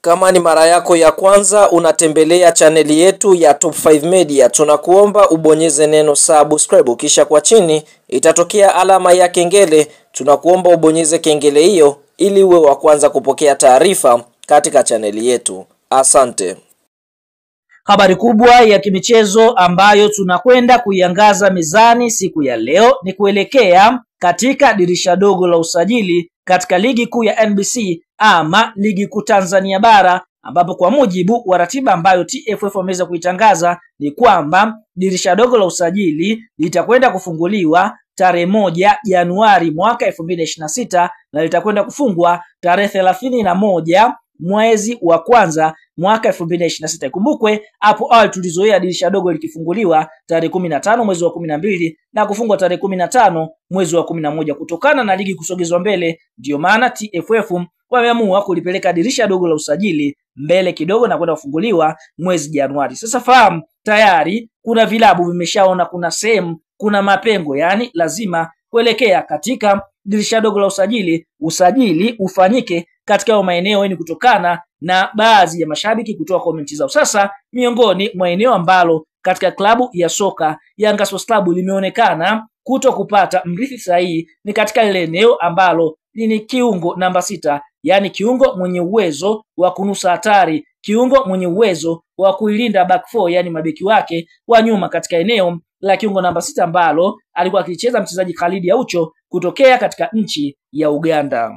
Kama ni mara yako ya kwanza unatembelea chaneli yetu ya Top 5 Media, tunakuomba ubonyeze neno subscribe, kisha kwa chini itatokea alama ya kengele. Tunakuomba ubonyeze kengele hiyo ili uwe wa kwanza kupokea taarifa katika chaneli yetu. Asante. Habari kubwa ya kimichezo ambayo tunakwenda kuiangaza mezani siku ya leo ni kuelekea katika dirisha dogo la usajili katika ligi kuu ya NBC ama ligi kuu Tanzania bara, ambapo kwa mujibu wa ratiba ambayo TFF wameweza kuitangaza ni kwamba dirisha dogo la usajili litakwenda kufunguliwa tarehe 1 Januari mwaka 2026 na litakwenda kufungwa tarehe 31 mwezi wa kwanza mwaka 2026. Kumbukwe hapo awali tulizoea dirisha dogo likifunguliwa tarehe 15 mwezi wa 12 na kufungwa tarehe 15 mwezi wa 11. Kutokana na ligi kusogezwa mbele, ndio maana TFF wameamua kulipeleka dirisha dogo la usajili mbele kidogo na kwenda kufunguliwa mwezi Januari. Sasa fahamu tayari kuna vilabu vimeshaona kuna sehemu kuna mapengo, yani lazima kuelekea katika dirisha dogo la usajili ufanyike katika maeneo ni kutokana na baadhi ya mashabiki kutoa komenti zao. Sasa miongoni mwa eneo ambalo katika klabu ya soka Yanga Sports Club limeonekana kuto kupata mrithi sahihi ni katika ile eneo ambalo ni kiungo namba 6, yani kiungo mwenye uwezo wa kunusa hatari, kiungo mwenye uwezo wa kuilinda back 4, yani mabeki wake wa nyuma, katika eneo la kiungo namba 6 ambalo alikuwa akicheza mchezaji Khalid Aucho kutokea katika nchi ya Uganda.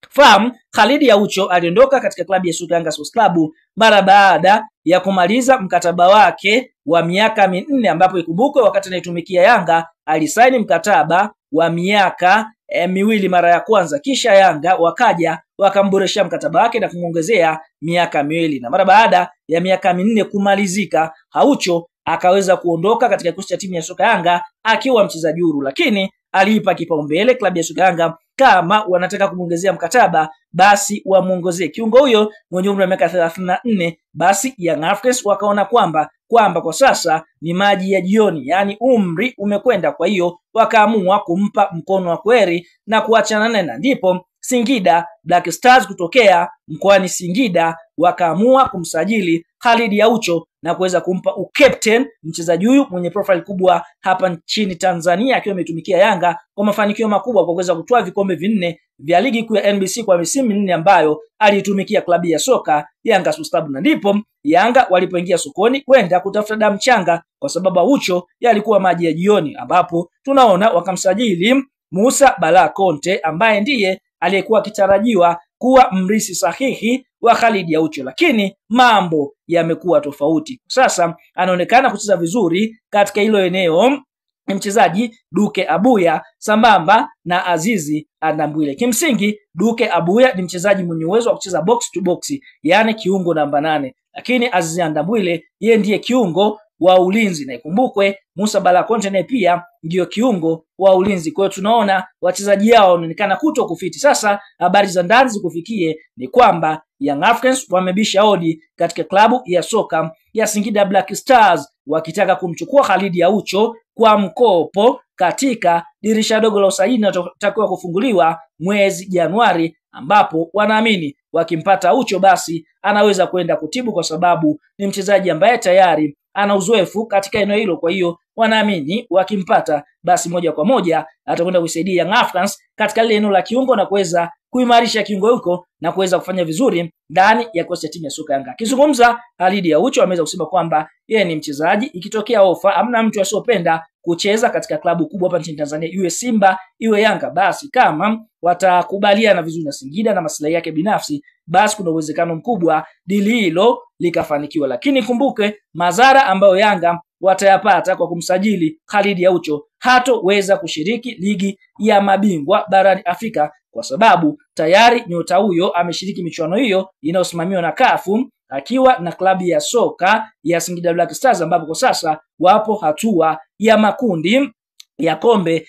Fahamu Khalid Aucho aliondoka katika klabu ya soka Yanga Sports Club mara baada ya kumaliza mkataba wake wa miaka 4, ambapo ikumbukwe wakati anaitumikia Yanga alisaini mkataba wa miaka miwili mara ya kwanza, kisha Yanga wakaja wakamboresha mkataba wake na kumuongezea miaka miwili, na mara baada ya miaka 4 kumalizika, Aucho akaweza kuondoka katika kikosi cha timu ya soka Yanga akiwa mchezaji huru, lakini aliipa kipaumbele klabu ya soka Yanga kama wanataka kumuongezea mkataba basi wamuongezee kiungo huyo mwenye umri wa miaka 34. Basi Young Africans wakaona kwamba kwa sasa ni maji ya jioni, yani umri umekwenda, kwa hiyo wakaamua kumpa mkono wa kwaheri na kuachana naye, na ndipo Singida Black Stars kutokea mkoani Singida wakaamua kumsajili Khalid Aucho na kuweza kumpa ukapten mchezaji huyu mwenye profile kubwa hapa nchini Tanzania, akiwa ametumikia Yanga kwa mafanikio makubwa kwa kuweza kutoa vikombe 4 vya ligi kuu ya NBC kwa misimu 4 ambayo alitumikia klabu ya soka Yanga Sports Club. Na ndipo Yanga walipoingia sokoni kwenda kutafuta damu changa, kwa sababu Aucho yalikuwa maji ya jioni, ambapo tunaona wakamsajili Musa Bala Conte ambaye ndiye aliyekuwa akitarajiwa kuwa mrisi sahihi wa Khalid Aucho, lakini mambo yamekuwa tofauti. Sasa anaonekana kucheza vizuri katika hilo eneo mchezaji Duke Abuya sambamba na Azizi Andambwile. Kimsingi Duke Abuya ni mchezaji mwenye uwezo wa kucheza box to box, yani kiungo namba 8, lakini Azizi Andambwile yeye ndiye kiungo wa ulinzi, na ikumbukwe Musa Bala Conte naye pia ndio kiungo wa ulinzi. Kwa hiyo tunaona wachezaji hao wanaonekana kuto kufiti. Sasa habari za ndani zikufikie ni kwamba Young Africans wamebisha hodi katika klabu ya soka ya Singida Black Stars wakitaka kumchukua Khalid Aucho kwa mkopo katika dirisha dogo la usajili linalotakiwa kufunguliwa mwezi Januari, ambapo wanaamini wakimpata Aucho basi anaweza kwenda kutibu, kwa sababu ni mchezaji ambaye tayari ana uzoefu katika eneo hilo. Kwa hiyo wanaamini wakimpata basi moja kwa moja atakwenda kusaidia Young Africans katika ile eneo la kiungo na kuweza kuimarisha kiungo huko na kuweza kufanya vizuri ndani ya kosi ya timu ya soka Yanga. Akizungumza Khalid Aucho ameweza kusema kwamba yeye ni mchezaji, ikitokea ofa amna mtu asiyopenda kucheza katika klabu kubwa hapa nchini Tanzania, iwe Simba iwe Yanga, basi kama watakubaliana vizuri na Singida na maslahi yake binafsi, basi kuna uwezekano mkubwa dili hilo likafanikiwa. Lakini kumbuke madhara ambayo Yanga watayapata kwa kumsajili Khalid Aucho, hatoweza kushiriki ligi ya mabingwa barani Afrika, kwa sababu tayari nyota huyo ameshiriki michuano hiyo inayosimamiwa na CAF akiwa na klabu ya soka ya Singida Black Stars, ambapo kwa sasa wapo hatua ya makundi ya kombe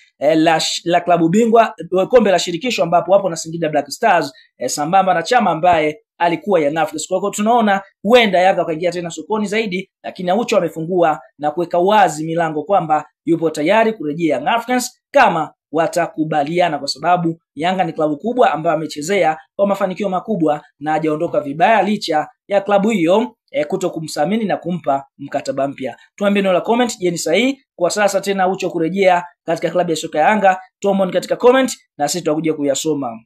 la klabu bingwa, kombe la shirikisho, ambapo wapo na Singida Black Stars sambamba na Chama ambaye alikuwa Young Africans. Kwa hiyo tunaona huenda Yanga kaingia tena sokoni zaidi, lakini Aucho amefungua na kuweka wazi milango kwamba yupo tayari kurejea Young Africans kama watakubaliana, kwa sababu Yanga ni klabu kubwa ambayo amechezea kwa mafanikio makubwa na hajaondoka vibaya licha ya klabu hiyo kuto kumsamini na kumpa mkataba mpya. Tuambie neno la comment, je, ni sahihi kwa sasa tena Aucho kurejea katika klabu ya soka ya Yanga? Tuomoni katika comment na sisi tutakuja kuyasoma.